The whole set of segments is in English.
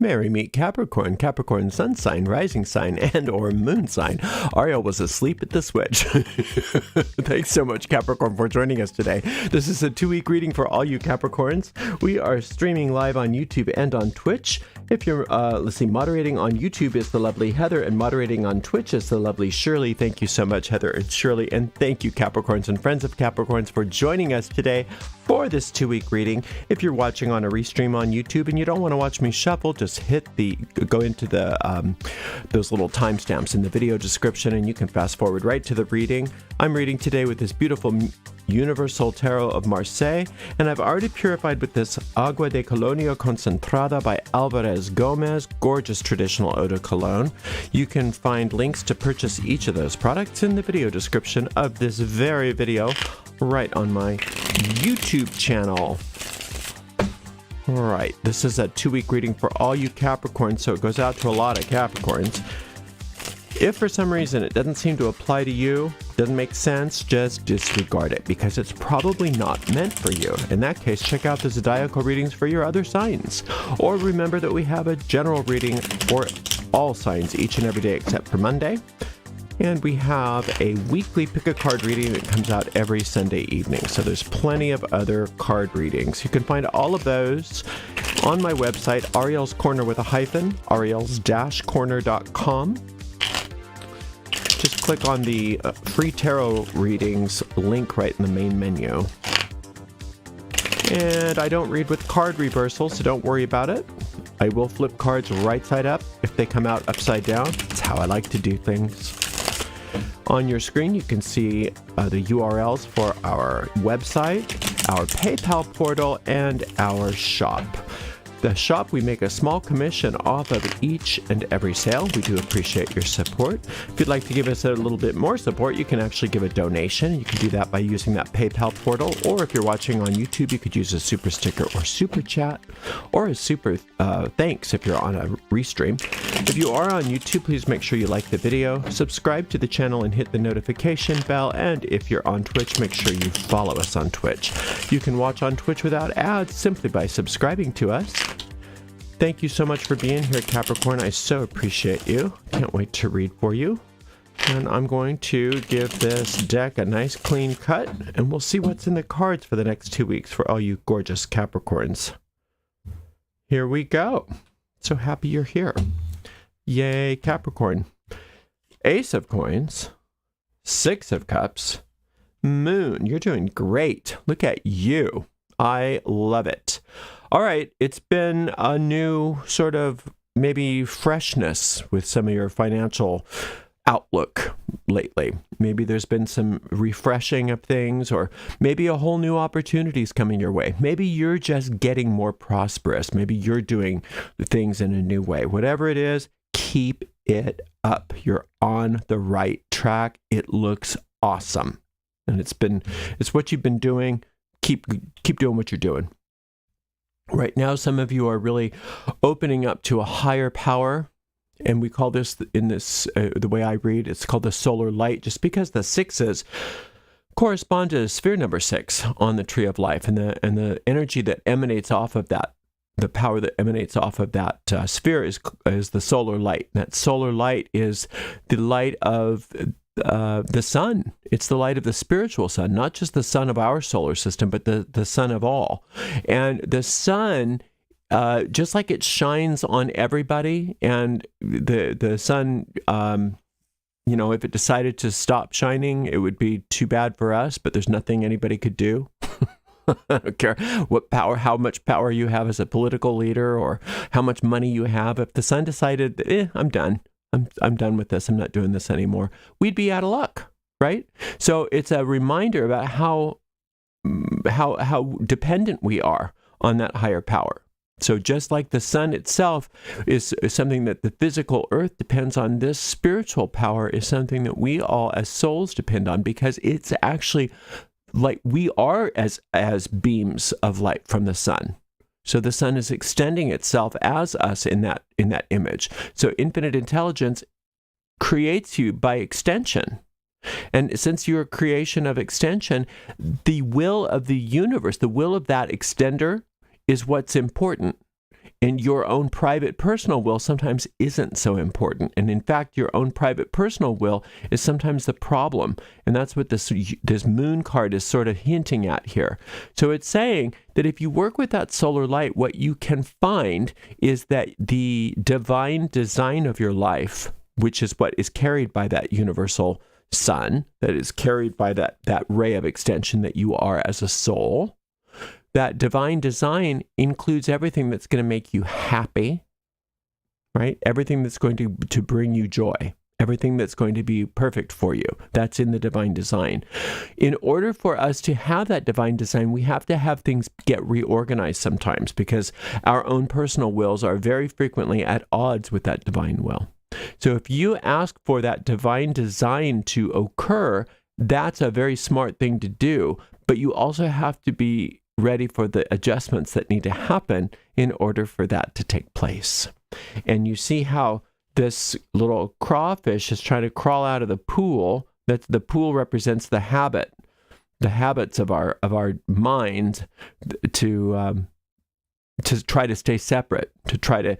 Mary meet Capricorn, Capricorn sun sign, rising sign, and or moon sign. Ariel was asleep at the switch. Thanks so much, Capricorn, for joining us today. This is a 2-week reading for all you Capricorns. We are streaming live on YouTube and on Twitch. If you're, moderating on YouTube is the lovely Heather, and moderating on Twitch is the lovely Shirley. Thank you so much, Heather and Shirley, and thank you, Capricorns and friends of Capricorns, for joining us today for this 2-week reading. If you're watching on a restream on YouTube and you don't want to watch me shuffle, just go into the those little timestamps in the video description and you can fast forward right to the reading. I'm reading today with this beautiful Universal Tarot of Marseille, and I've already purified with this Agua de Colonia Concentrada by Alvarez Gomez, gorgeous traditional eau de cologne. You can find links to purchase each of those products in the video description of this very video right on my YouTube channel. All right, this is a 2-week reading for all you Capricorns, so it goes out to a lot of Capricorns. If for some reason it doesn't seem to apply to you, doesn't make sense, just disregard it because it's probably not meant for you. In that case, check out the zodiacal readings for your other signs. Or remember that we have a general reading for all signs each and every day except for Monday. And we have a weekly pick a card reading that comes out every Sunday evening. So there's plenty of other card readings. You can find all of those on my website, Ariel's Corner with a hyphen, ariels-corner.com. Just click on the free tarot readings link right in the main menu. And I don't read with card reversals, so don't worry about it. I will flip cards right side up if they come out upside down. That's how I like to do things. On your screen, you can see the URLs for our website, our PayPal portal, and our shop. The shop, we make a small commission off of each and every sale. We do appreciate your support. If you'd like to give us a little bit more support, you can actually give a donation. You can do that by using that PayPal portal, or if you're watching on YouTube, you could use a super sticker or super chat, or a super thanks if you're on a restream. If you are on YouTube, please make sure you like the video, subscribe to the channel and hit the notification bell, and if you're on Twitch, make sure you follow us on Twitch. You can watch on Twitch without ads simply by subscribing to us. Thank you so much for being here, Capricorn. I so appreciate you. Can't wait to read for you. And I'm going to give this deck a nice clean cut, and we'll see what's in the cards for the next 2 weeks for all you gorgeous Capricorns. Here we go. So happy you're here. Yay, Capricorn. Ace of Coins, 6 of Cups, Moon. You're doing great. Look at you. I love it. All right, it's been a new sort of maybe freshness with some of your financial outlook lately. Maybe there's been some refreshing of things, or maybe a whole new opportunities coming your way. Maybe you're just getting more prosperous. Maybe you're doing things in a new way. Whatever it is, keep it up. You're on the right track. It looks awesome. And it's what you've been doing. Keep doing what you're doing. Right now, some of you are really opening up to a higher power, and we call this, in this, the way I read, it's called the solar light, just because the 6s correspond to sphere number 6 on the tree of life, and the energy that emanates off of that, the power that emanates off of that sphere is the solar light. And that solar light is the light of the sun. It's the light of the spiritual sun, not just the sun of our solar system, but the sun of all. And the sun, just like it shines on everybody, and the sun, if it decided to stop shining, it would be too bad for us, but there's nothing anybody could do. I don't care what power, how much power you have as a political leader, or how much money you have. If the sun decided, I'm done. I'm done with this. I'm not doing this anymore. We'd be out of luck, right? So it's a reminder about how dependent we are on that higher power. So just like the sun itself is something that the physical earth depends on, this spiritual power is something that we all as souls depend on, because it's actually like we are as beams of light from the sun. So the sun is extending itself as us in that image. So infinite intelligence creates you by extension. And since you're a creation of extension, the will of the universe, the will of that extender is what's important. And your own private personal will sometimes isn't so important. And in fact, your own private personal will is sometimes the problem. And that's what this moon card is sort of hinting at here. So it's saying that if you work with that solar light, what you can find is that the divine design of your life, which is what is carried by that universal sun, that is carried by that ray of extension that you are as a soul, that divine design includes everything that's going to make you happy, right? Everything that's going to bring you joy, everything that's going to be perfect for you. That's in the divine design. In order for us to have that divine design, we have to have things get reorganized sometimes, because our own personal wills are very frequently at odds with that divine will. So if you ask for that divine design to occur, that's a very smart thing to do, but you also have to be ready for the adjustments that need to happen in order for that to take place. And you see how this little crawfish is trying to crawl out of the pool. That the pool represents the habits of our mind to try to stay separate, to try to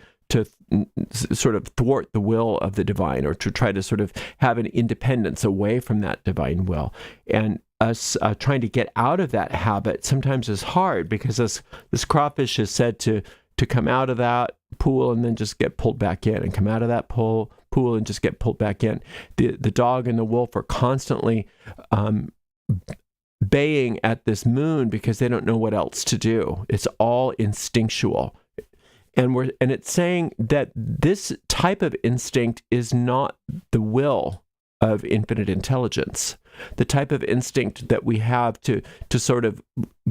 sort of thwart the will of the divine, or to try to sort of have an independence away from that divine will. And us trying to get out of that habit sometimes is hard, because this crawfish is said to come out of that pool and then just get pulled back in, and come out of that pool and just get pulled back in. The dog and the wolf are constantly baying at this moon because they don't know what else to do. It's all instinctual. And it's saying that this type of instinct is not the will of infinite intelligence. The type of instinct that we have to sort of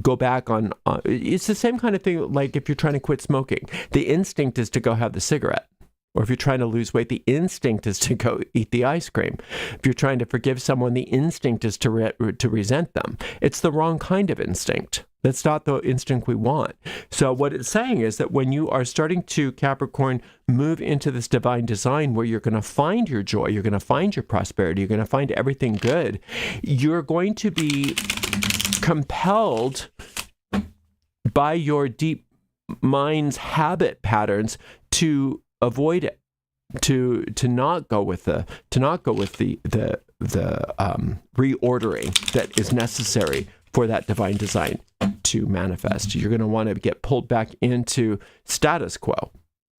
go back on, it's the same kind of thing like if you're trying to quit smoking. The instinct is to go have the cigarette. Or if you're trying to lose weight, the instinct is to go eat the ice cream. If you're trying to forgive someone, the instinct is to resent them. It's the wrong kind of instinct. That's not the instinct we want. So what it's saying is that when you are starting to, Capricorn, move into this divine design where you're going to find your joy, you're going to find your prosperity, you're going to find everything good, you're going to be compelled by your deep mind's habit patterns to avoid it, to not go with the reordering that is necessary for that divine design to manifest. You're going to want to get pulled back into status quo.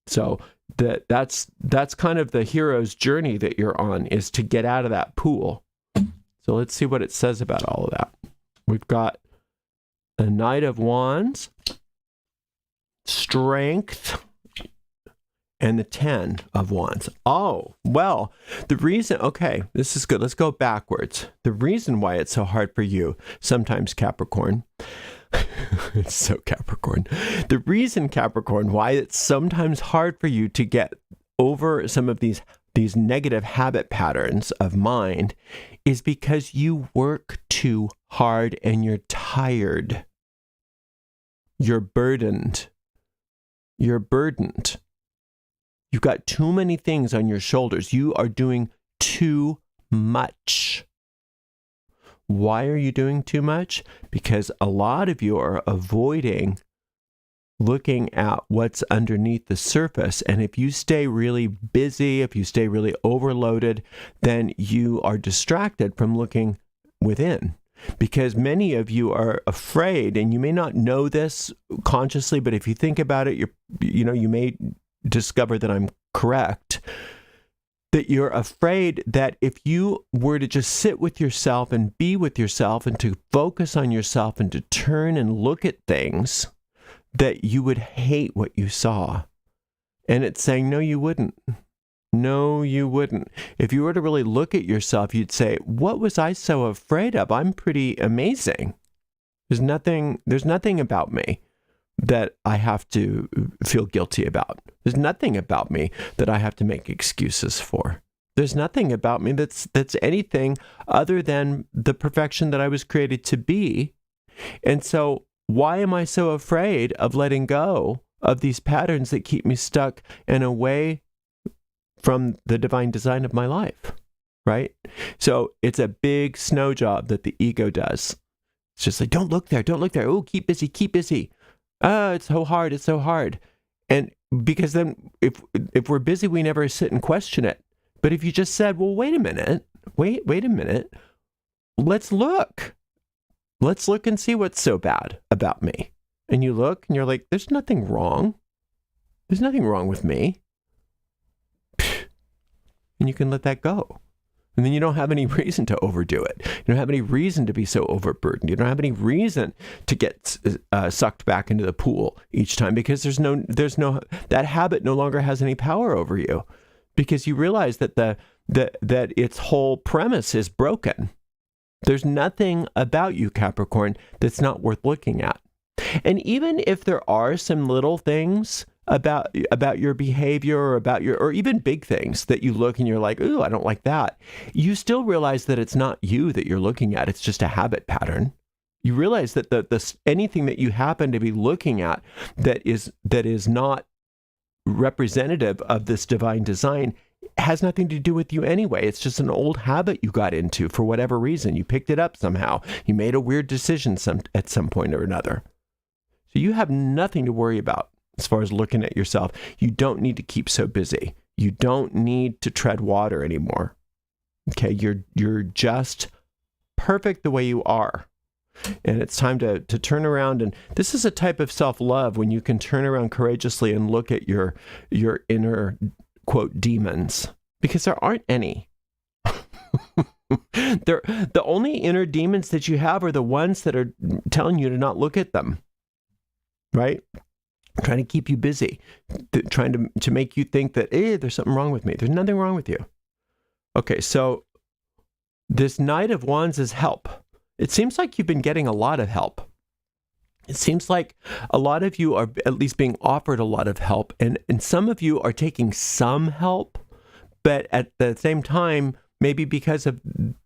So that's kind of the hero's journey that you're on, is to get out of that pool. So let's see what it says about all of that. We've got a Knight of Wands, Strength, and the 10 of Wands. Oh, well, the reason, okay, this is good. Let's go backwards. The reason why it's so hard for you sometimes, Capricorn, it's so Capricorn. The reason, Capricorn, why it's sometimes hard for you to get over some of these negative habit patterns of mind is because you work too hard and you're tired. You're burdened. You're burdened. You've got too many things on your shoulders. You are doing too much. Why are you doing too much? Because a lot of you are avoiding looking at what's underneath the surface. And if you stay really busy, if you stay really overloaded, then you are distracted from looking within. Because many of you are afraid, and you may not know this consciously, but if you think about it, you may discover that I'm correct, that you're afraid that if you were to just sit with yourself and be with yourself and to focus on yourself and to turn and look at things, that you would hate what you saw. And it's saying, no, you wouldn't. No, you wouldn't. If you were to really look at yourself, you'd say, what was I so afraid of? I'm pretty amazing. There's nothing about me that I have to feel guilty about. There's nothing about me that I have to make excuses for. There's nothing about me that's anything other than the perfection that I was created to be. And so why am I so afraid of letting go of these patterns that keep me stuck and away from the divine design of my life, right? So it's a big snow job that the ego does. It's just like, don't look there. Oh, keep busy. Oh, it's so hard. And because then if we're busy, we never sit and question it. But if you just said, well, wait a minute, let's look and see what's so bad about me. And you look and you're like, there's nothing wrong. There's nothing wrong with me. And you can let that go. And then you don't have any reason to overdo it. You don't have any reason to be so overburdened. You don't have any reason to get sucked back into the pool each time, because that habit no longer has any power over you, because you realize that that its whole premise is broken. There's nothing about you, Capricorn, that's not worth looking at. And even if there are some little things about your behavior or even big things that you look and you're like, ooh, I don't like that, you still realize that it's not you that you're looking at. It's just a habit pattern. You realize that anything that you happen to be looking at that is not representative of this divine design has nothing to do with you anyway. It's just an old habit you got into for whatever reason. You picked it up somehow. You made a weird decision at some point or another. So you have nothing to worry about as far as looking at yourself. You don't need to keep so busy. You don't need to tread water anymore. Okay, you're just perfect the way you are. And it's time to turn around. And this is a type of self-love when you can turn around courageously and look at your inner, quote, demons, because there aren't any. The only inner demons that you have are the ones that are telling you to not look at them, right? Trying to keep you busy, trying to make you think that, hey, there's something wrong with me. There's nothing wrong with you. Okay, so this Knight of Wands is help. It seems like you've been getting a lot of help. It seems like a lot of you are at least being offered a lot of help, and some of you are taking some help, but at the same time, maybe because of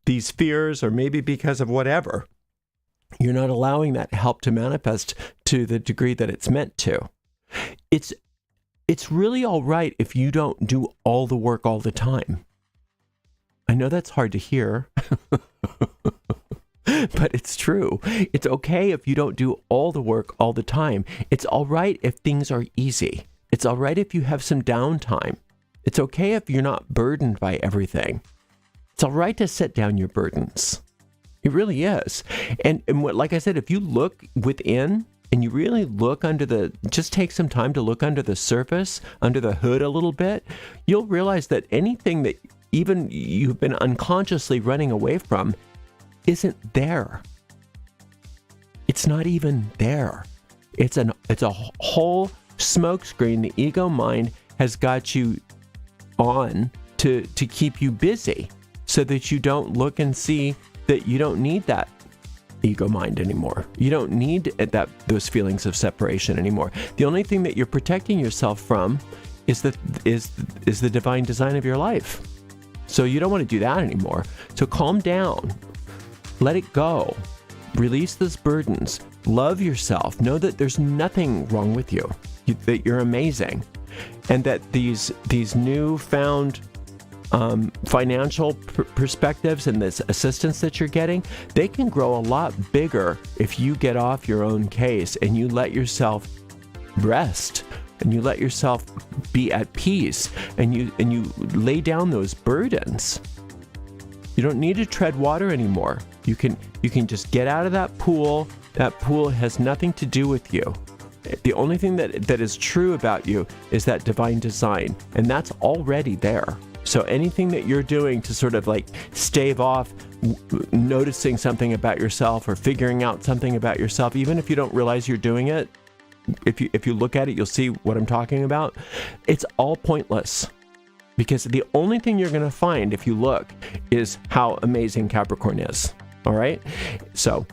these fears or maybe because of whatever, you're not allowing that help to manifest to the degree that it's meant to. It's really all right if you don't do all the work all the time. I know that's hard to hear, but it's true. It's okay if you don't do all the work all the time. It's all right if things are easy. It's all right if you have some downtime. It's okay if you're not burdened by everything. It's all right to set down your burdens. It really is. And like I said, if you look within and you really look just take some time to look under the surface, under the hood a little bit, you'll realize that anything that even you've been unconsciously running away from isn't there. It's not even there. It's a whole smokescreen the ego mind has got you on to keep you busy so that you don't look and see that you don't need that ego mind anymore. You don't need those feelings of separation anymore. The only thing that you're protecting yourself from is the divine design of your life. So you don't want to do that anymore. So calm down. Let it go. Release those burdens. Love yourself. Know that there's nothing wrong with you. That you're amazing. And that these newfound financial perspectives and this assistance that you're getting, they can grow a lot bigger if you get off your own case and you let yourself rest and you let yourself be at peace and you lay down those burdens. You don't need to tread water anymore. You can just get out of that pool. That pool has nothing to do with you. The only thing that is true about you is that divine design, and that's already there. So anything that you're doing to sort of like stave off noticing something about yourself or figuring out something about yourself, even if you don't realize you're doing it, if you look at it, you'll see what I'm talking about. It's all pointless, because the only thing you're going to find if you look is how amazing Capricorn is. All right? So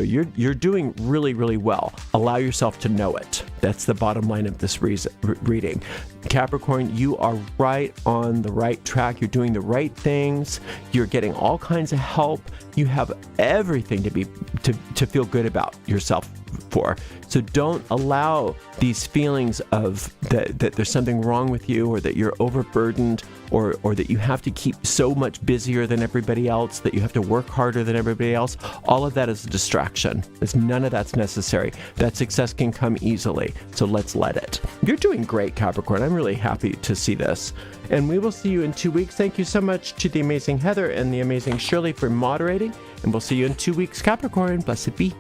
you're doing really, really well. Allow yourself to know it. That's the bottom line of this reading. Capricorn, you are right on the right track. You're doing the right things. You're getting all kinds of help. You have everything to feel good about yourself for. So don't allow these feelings of that there's something wrong with you, or that you're overburdened, or that you have to keep so much busier than everybody else, that you have to work harder than everybody else. All of that is a distraction. None of that's necessary. That success can come easily. naturally. So let's let it. You're doing great, Capricorn. I'm really happy to see this. And we will see you in 2 weeks. Thank you so much to the amazing Heather and the amazing Shirley for moderating. And we'll see you in 2 weeks, Capricorn. Blessed be.